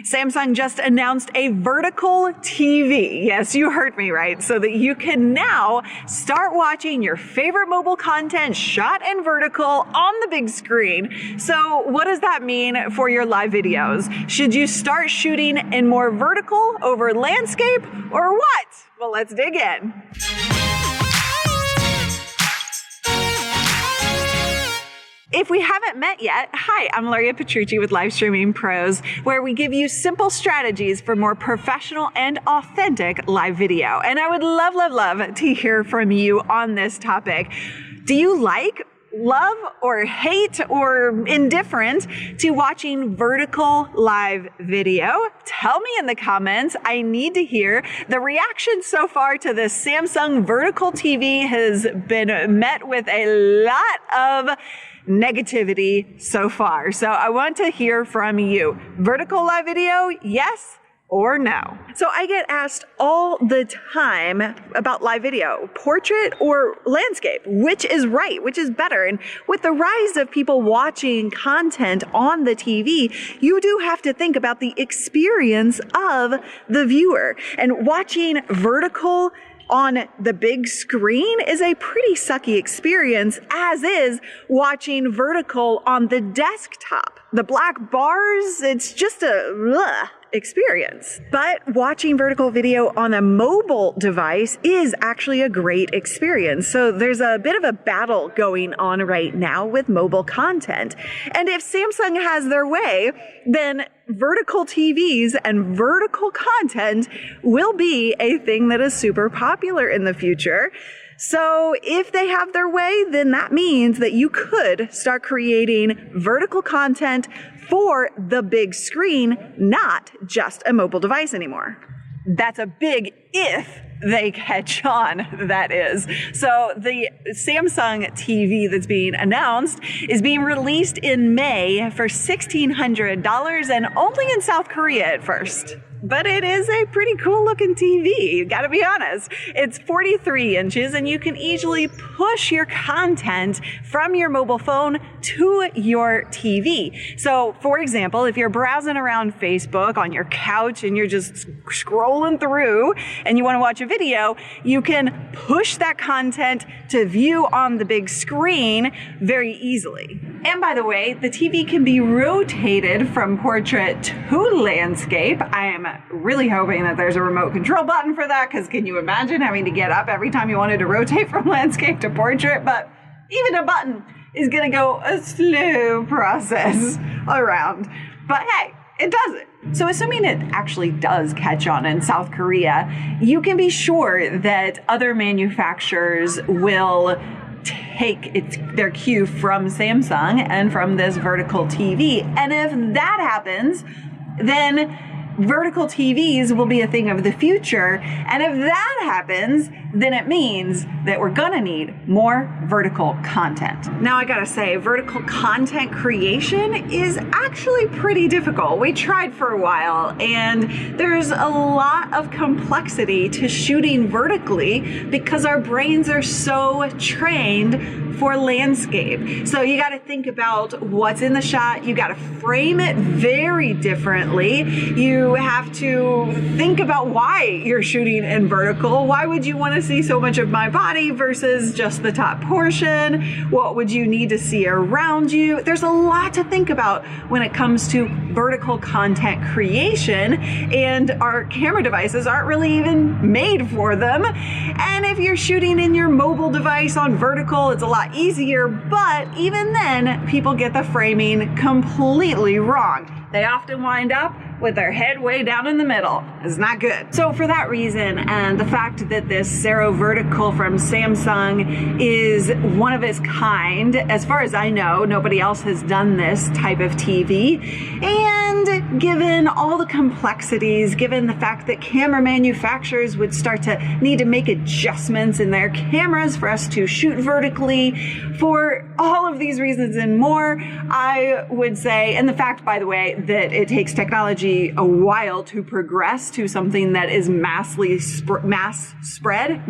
Samsung just announced a vertical TV. Yes, you heard me right. So that you can now start watching your favorite mobile content shot in vertical on the big screen. So what does that mean for your live videos? Should you start shooting in more vertical over landscape or what? Well, let's dig in. If we haven't met yet, hi, I'm Luria Petrucci with Live Streaming Pros, where we give you simple strategies for more professional and authentic live video. And I would love to hear from you on this topic. Do you love or hate or indifferent to watching vertical live video? Tell me in the comments. I need to hear. The reaction so far to this Samsung vertical TV has been met with a lot of negativity so far. So I want to hear from you. Vertical live video, yes or no? So I get asked all the time about live video, portrait or landscape, which is right, which is better. And with the rise of people watching content on the TV, you do have to think about the experience of the viewer. And watching vertical on the big screen is a pretty sucky experience, as is watching vertical on the desktop. The black bars, it's just a experience. But watching vertical video on a mobile device is actually a great experience. So there's a bit of a battle going on right now with mobile content. And if Samsung has their way, then vertical TVs and vertical content will be a thing that is super popular in the future. So if they have their way, then that means that you could start creating vertical content for the big screen, not just a mobile device anymore. That's a big if they catch on, that is. So the Samsung TV that's being announced is being released in May for $1,600 and only in South Korea at first. But it is a pretty cool looking TV, gotta be honest. It's 43 inches and you can easily push your content from your mobile phone to your TV. So for example, if you're browsing around Facebook on your couch and you're just scrolling through and you wanna watch a video, you can push that content to view on the big screen very easily. And by the way, the TV can be rotated from portrait to landscape. I am really hoping that there's a remote control button for that, because can you imagine having to get up every time you wanted to rotate from landscape to portrait? But even a button is going to go a slow process around. But hey, it does it. So assuming it actually does catch on in South Korea, you can be sure that other manufacturers will take their cue from Samsung and from this vertical TV. And if that happens, then vertical TVs will be a thing of the future. And if that happens, then it means that we're gonna need more vertical content. Now I gotta say, vertical content creation is actually pretty difficult. We tried for a while and there's a lot of complexity to shooting vertically because our brains are so trained for landscape. So you got to think about what's in the shot. You got to frame it very differently. You have to think about why you're shooting in vertical. Why would you want to see so much of my body versus just the top portion? What would you need to see around you? There's a lot to think about when it comes to vertical content creation, and our camera devices aren't really even made for them. And if you're shooting in your mobile device on vertical, it's a lot easier, but even then, people get the framing completely wrong. They often wind up with their head way down in the middle. It's not good. So for that reason, and the fact that this Sero vertical from Samsung is one of its kind, as far as I know, nobody else has done this type of TV. And given all the complexities, given the fact that camera manufacturers would start to need to make adjustments in their cameras for us to shoot vertically, for all of these reasons and more, I would say, and the fact, by the way, that it takes technology a while to progress to something that is massively spread,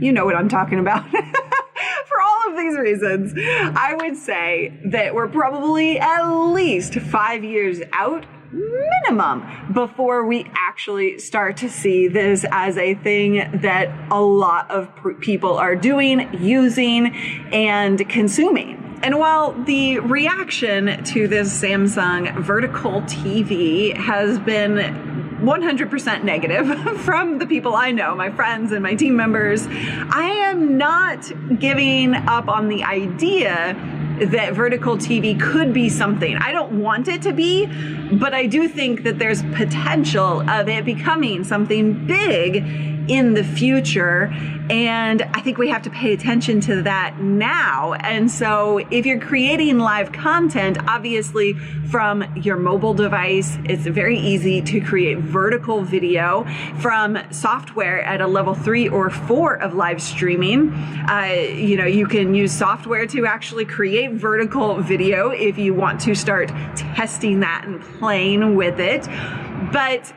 you know what I'm talking about. For all of these reasons, I would say that we're probably at least 5 years out minimum before we actually start to see this as a thing that a lot of people are doing, using, and consuming. And while the reaction to this Samsung vertical TV has been 100% negative from the people I know, my friends and my team members, I am not giving up on the idea that vertical TV could be something. I don't want it to be, but I do think that there's potential of it becoming something big in the future. And I think we have to pay attention to that now. And so if you're creating live content, obviously from your mobile device, it's very easy to create vertical video from software at a level 3 or 4 of live streaming. You can use software to actually create vertical video if you want to start testing that and playing with it. But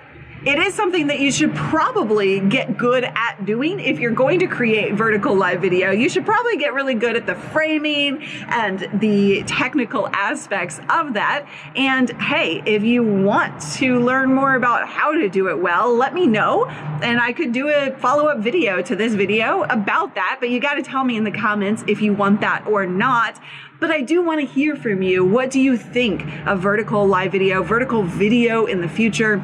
it is something that you should probably get good at doing. If you're going to create vertical live video, you should probably get really good at the framing and the technical aspects of that. And hey, if you want to learn more about how to do it well, let me know. And I could do a follow-up video to this video about that, but you got to tell me in the comments if you want that or not. But I do want to hear from you. What do you think of vertical live video, vertical video in the future?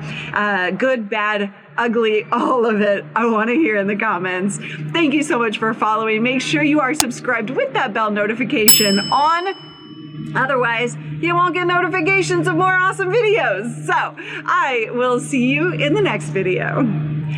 Good, bad, ugly, all of it. I want to hear in the comments. Thank you so much for following. Make sure you are subscribed with that bell notification on. Otherwise, you won't get notifications of more awesome videos. So I will see you in the next video.